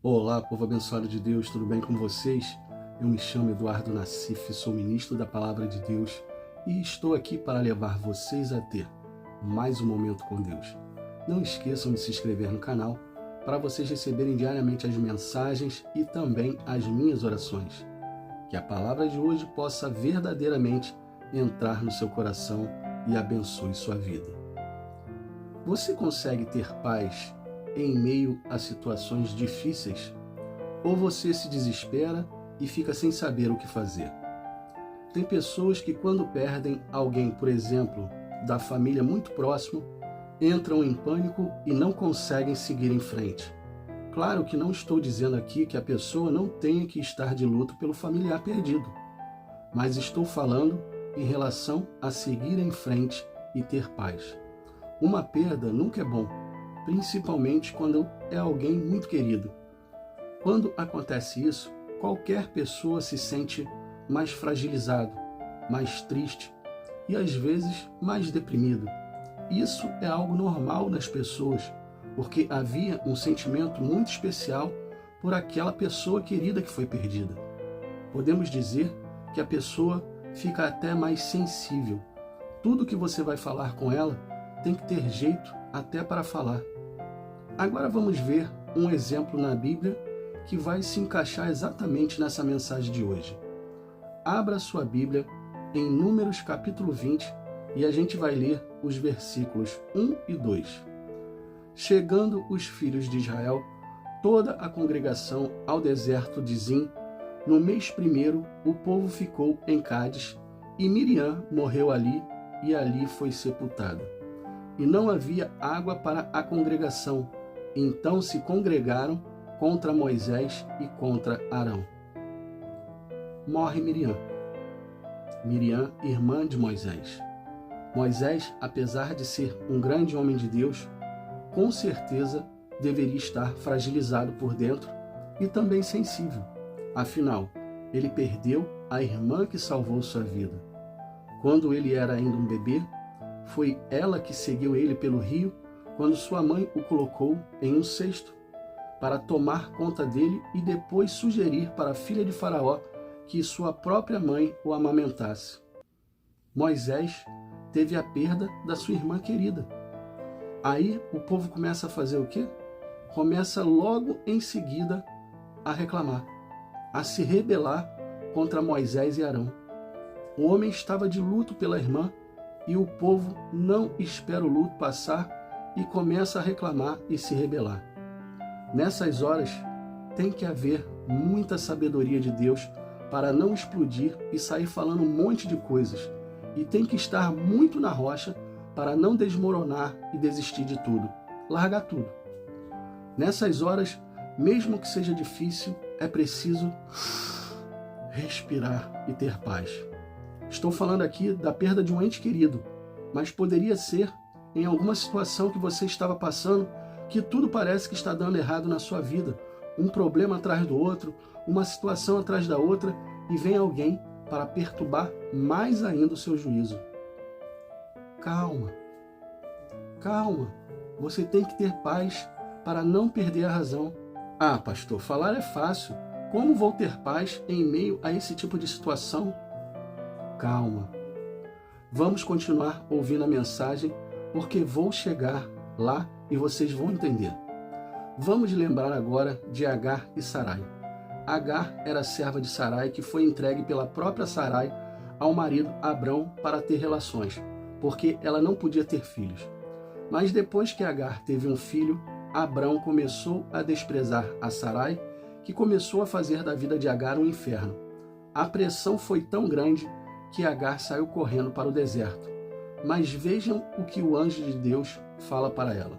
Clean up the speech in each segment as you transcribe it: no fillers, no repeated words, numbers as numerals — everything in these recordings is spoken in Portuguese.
Olá, povo abençoado de Deus, tudo bem com vocês? Eu me chamo Eduardo Nassif, sou ministro da Palavra de Deus e estou aqui para levar vocês a ter mais um momento com Deus. Não esqueçam de se inscrever no canal para vocês receberem diariamente as mensagens e também as minhas orações. Que a palavra de hoje possa verdadeiramente entrar no seu coração e abençoe sua vida. Você consegue ter paz em meio a situações difíceis? Ou você se desespera e fica sem saber o que fazer? Tem pessoas que, quando perdem alguém, por exemplo, da família muito próximo, entram em pânico e não conseguem seguir em frente. Claro que não estou dizendo aqui que a pessoa não tenha que estar de luto pelo familiar perdido, mas estou falando em relação a seguir em frente e ter paz. Uma perda nunca é bom, principalmente quando é alguém muito querido. Quando acontece isso, qualquer pessoa se sente mais fragilizado, mais triste e às vezes mais deprimido. Isso é algo normal nas pessoas, porque havia um sentimento muito especial por aquela pessoa querida que foi perdida. Podemos dizer que a pessoa fica até mais sensível. Tudo que você vai falar com ela tem que ter jeito até para falar. Agora vamos ver um exemplo na Bíblia que vai se encaixar exatamente nessa mensagem de hoje. Abra sua Bíblia em Números capítulo 20 e a gente vai ler os versículos 1 e 2. Chegando os filhos de Israel, toda a congregação ao deserto de Zim, no mês primeiro o povo ficou em Cádiz, e Miriam morreu ali, e ali foi sepultada. E não havia água para a congregação, então se congregaram contra Moisés e contra Arão. Morre Miriam. Miriam, irmã de Moisés. Moisés, apesar de ser um grande homem de Deus, com certeza deveria estar fragilizado por dentro e também sensível. Afinal, ele perdeu a irmã que salvou sua vida. Quando ele era ainda um bebê, foi ela que seguiu ele pelo rio quando sua mãe o colocou em um cesto para tomar conta dele e depois sugerir para a filha de Faraó que sua própria mãe o amamentasse. Moisés teve a perda da sua irmã querida. Aí o povo começa a fazer o quê? Começa logo em seguida a reclamar, a se rebelar contra Moisés e Arão. O homem estava de luto pela irmã e o povo não espera o luto passar e começa a reclamar e se rebelar. Nessas horas, tem que haver muita sabedoria de Deus para não explodir e sair falando um monte de coisas. E tem que estar muito na rocha para não desmoronar e desistir de tudo. Largar tudo. Nessas horas, mesmo que seja difícil, é preciso respirar e ter paz. Estou falando aqui da perda de um ente querido, mas poderia ser em alguma situação que você estava passando, que tudo parece que está dando errado na sua vida, um problema atrás do outro, uma situação atrás da outra, e vem alguém para perturbar mais ainda o seu juízo. Calma, calma, você tem que ter paz para não perder a razão. Ah, pastor, falar é fácil, como vou ter paz em meio a esse tipo de situação? Calma, vamos continuar ouvindo a mensagem, porque vou chegar lá e vocês vão entender. Vamos lembrar agora de Agar e Sarai. Agar era serva de Sarai que foi entregue pela própria Sarai ao marido Abrão para ter relações, porque ela não podia ter filhos. Mas depois que Agar teve um filho, Abrão começou a desprezar a Sarai, que começou a fazer da vida de Agar um inferno. A pressão foi tão grande que Agar saiu correndo para o deserto. Mas vejam o que o anjo de Deus fala para ela.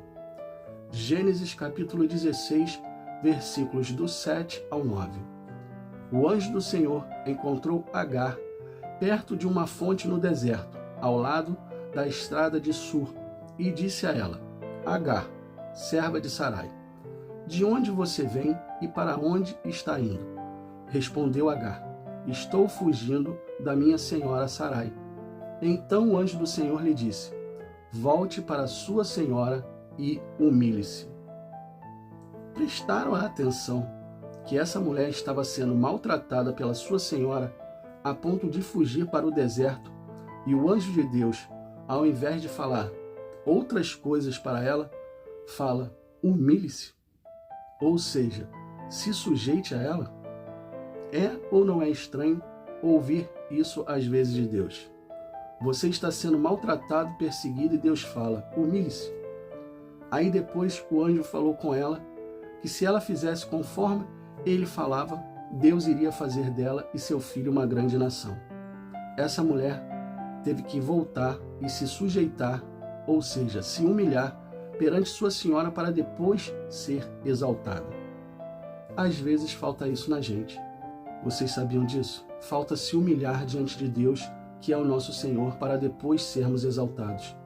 Gênesis capítulo 16, versículos do 7 ao 9. O anjo do Senhor encontrou Agar perto de uma fonte no deserto, ao lado da estrada de Sur, e disse a ela: Agar, serva de Sarai, de onde você vem e para onde está indo? Respondeu Agar: estou fugindo da minha senhora Sarai. Então o anjo do Senhor lhe disse: volte para sua senhora e humilhe-se. Prestaram a atenção que essa mulher estava sendo maltratada pela sua senhora a ponto de fugir para o deserto, e o anjo de Deus, ao invés de falar outras coisas para ela, fala: humilhe-se. Ou seja, se sujeite a ela. É ou não é estranho ouvir isso às vezes de Deus? Você está sendo maltratado, perseguido, e Deus fala: humilhe-se. Aí depois o anjo falou com ela que se ela fizesse conforme ele falava, Deus iria fazer dela e seu filho uma grande nação. Essa mulher teve que voltar e se sujeitar, ou seja, se humilhar perante sua senhora para depois ser exaltada. Às vezes falta isso na gente. Vocês sabiam disso? Falta se humilhar diante de Deus, que é o nosso Senhor, para depois sermos exaltados.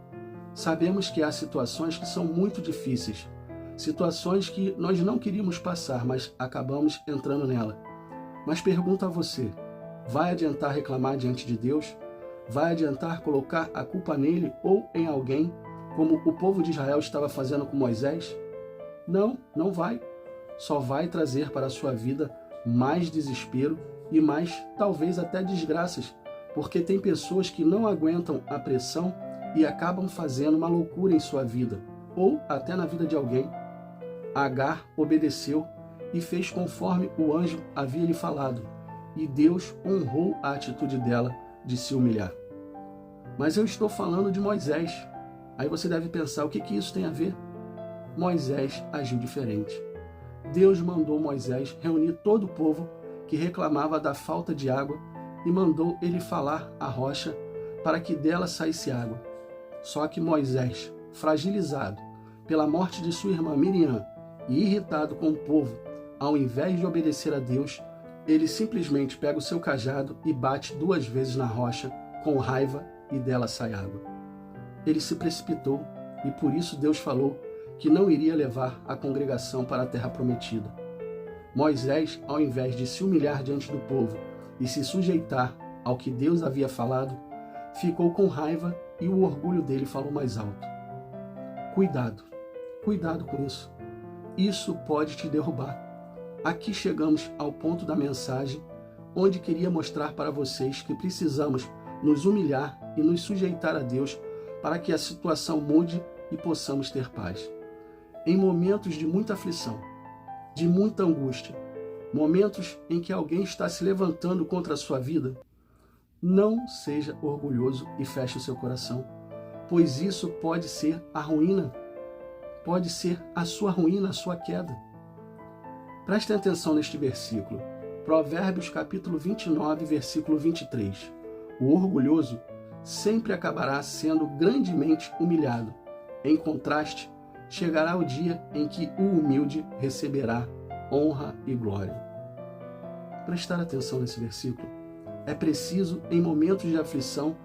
Sabemos que há situações que são muito difíceis, situações que nós não queríamos passar, mas acabamos entrando nela. Mas pergunto a você, vai adiantar reclamar diante de Deus? Vai adiantar colocar a culpa nele ou em alguém, como o povo de Israel estava fazendo com Moisés? Não, não vai. Só vai trazer para a sua vida mais desespero e mais, talvez até desgraças, porque tem pessoas que não aguentam a pressão e acabam fazendo uma loucura em sua vida, ou até na vida de alguém. Agar obedeceu e fez conforme o anjo havia lhe falado, e Deus honrou a atitude dela de se humilhar. Mas eu estou falando de Moisés. Aí você deve pensar, o que isso tem a ver? Moisés agiu diferente. Deus mandou Moisés reunir todo o povo que reclamava da falta de água e mandou ele falar à rocha para que dela saísse água. Só que Moisés, fragilizado pela morte de sua irmã Miriam e irritado com o povo, ao invés de obedecer a Deus, ele simplesmente pega o seu cajado e bate 2 vezes na rocha com raiva e dela sai água. Ele se precipitou e por isso Deus falou que não iria levar a congregação para a terra prometida. Moisés, ao invés de se humilhar diante do povo e se sujeitar ao que Deus havia falado, ficou com raiva e o orgulho dele falou mais alto. Cuidado, cuidado com isso. Isso pode te derrubar. Aqui chegamos ao ponto da mensagem onde queria mostrar para vocês que precisamos nos humilhar e nos sujeitar a Deus para que a situação mude e possamos ter paz. Em momentos de muita aflição, de muita angústia, momentos em que alguém está se levantando contra a sua vida, não seja orgulhoso e feche o seu coração, pois isso pode ser a ruína, pode ser a sua ruína, a sua queda. Prestem atenção neste versículo, Provérbios capítulo 29, versículo 23. O orgulhoso sempre acabará sendo grandemente humilhado. Em contraste, chegará o dia em que o humilde receberá honra e glória. Prestar atenção nesse versículo. É preciso, em momentos de aflição,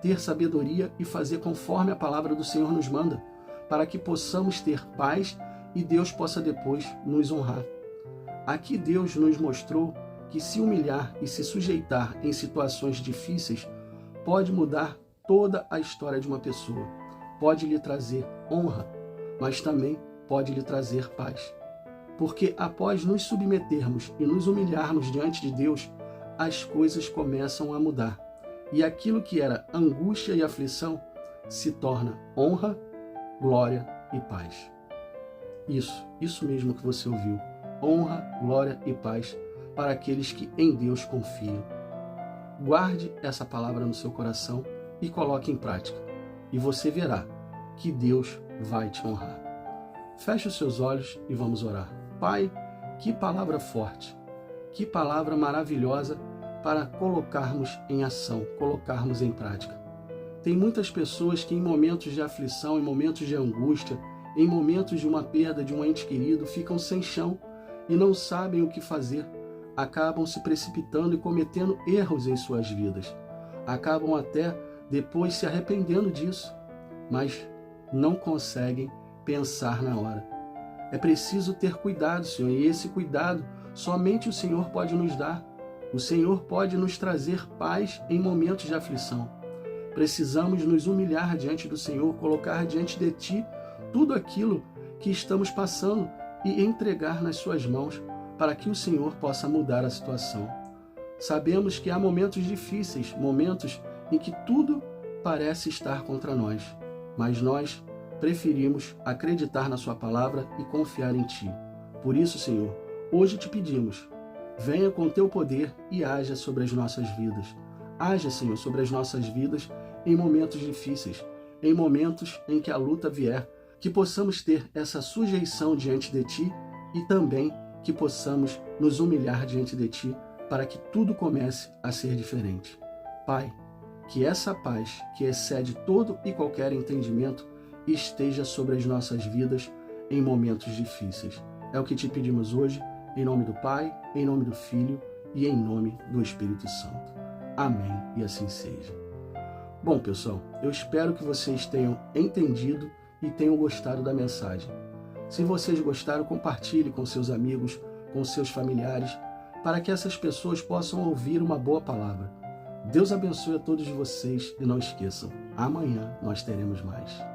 ter sabedoria e fazer conforme a palavra do Senhor nos manda, para que possamos ter paz e Deus possa depois nos honrar. Aqui Deus nos mostrou que se humilhar e se sujeitar em situações difíceis pode mudar toda a história de uma pessoa. Pode lhe trazer honra, mas também pode lhe trazer paz. Porque após nos submetermos e nos humilharmos diante de Deus, as coisas começam a mudar. E aquilo que era angústia e aflição se torna honra, glória e paz. Isso mesmo que você ouviu. Honra, glória e paz para aqueles que em Deus confiam. Guarde essa palavra no seu coração e coloque em prática. E você verá que Deus vai te honrar. Feche os seus olhos e vamos orar. Pai, que palavra forte, que palavra maravilhosa para colocarmos em ação, colocarmos em prática. Tem muitas pessoas que em momentos de aflição, em momentos de angústia, em momentos de uma perda de um ente querido, ficam sem chão e não sabem o que fazer. Acabam se precipitando e cometendo erros em suas vidas. Acabam até depois se arrependendo disso, mas não conseguem pensar na hora. É preciso ter cuidado, Senhor, e esse cuidado somente o Senhor pode nos dar. O Senhor pode nos trazer paz em momentos de aflição. Precisamos nos humilhar diante do Senhor, colocar diante de Ti tudo aquilo que estamos passando e entregar nas Suas mãos para que o Senhor possa mudar a situação. Sabemos que há momentos difíceis, momentos em que tudo parece estar contra nós, mas nós preferimos acreditar na Sua palavra e confiar em Ti. Por isso, Senhor, hoje te pedimos, venha com Teu poder e haja sobre as nossas vidas. Haja, Senhor, sobre as nossas vidas em momentos difíceis, em momentos em que a luta vier, que possamos ter essa sujeição diante de Ti e também que possamos nos humilhar diante de Ti para que tudo comece a ser diferente. Pai, que essa paz que excede todo e qualquer entendimento esteja sobre as nossas vidas em momentos difíceis. É o que te pedimos hoje, em nome do Pai, em nome do Filho e em nome do Espírito Santo. Amém, e assim seja. Bom, pessoal, eu espero que vocês tenham entendido e tenham gostado da mensagem. Se vocês gostaram, compartilhe com seus amigos, com seus familiares, para que essas pessoas possam ouvir uma boa palavra. Deus abençoe a todos vocês e não esqueçam, amanhã nós teremos mais.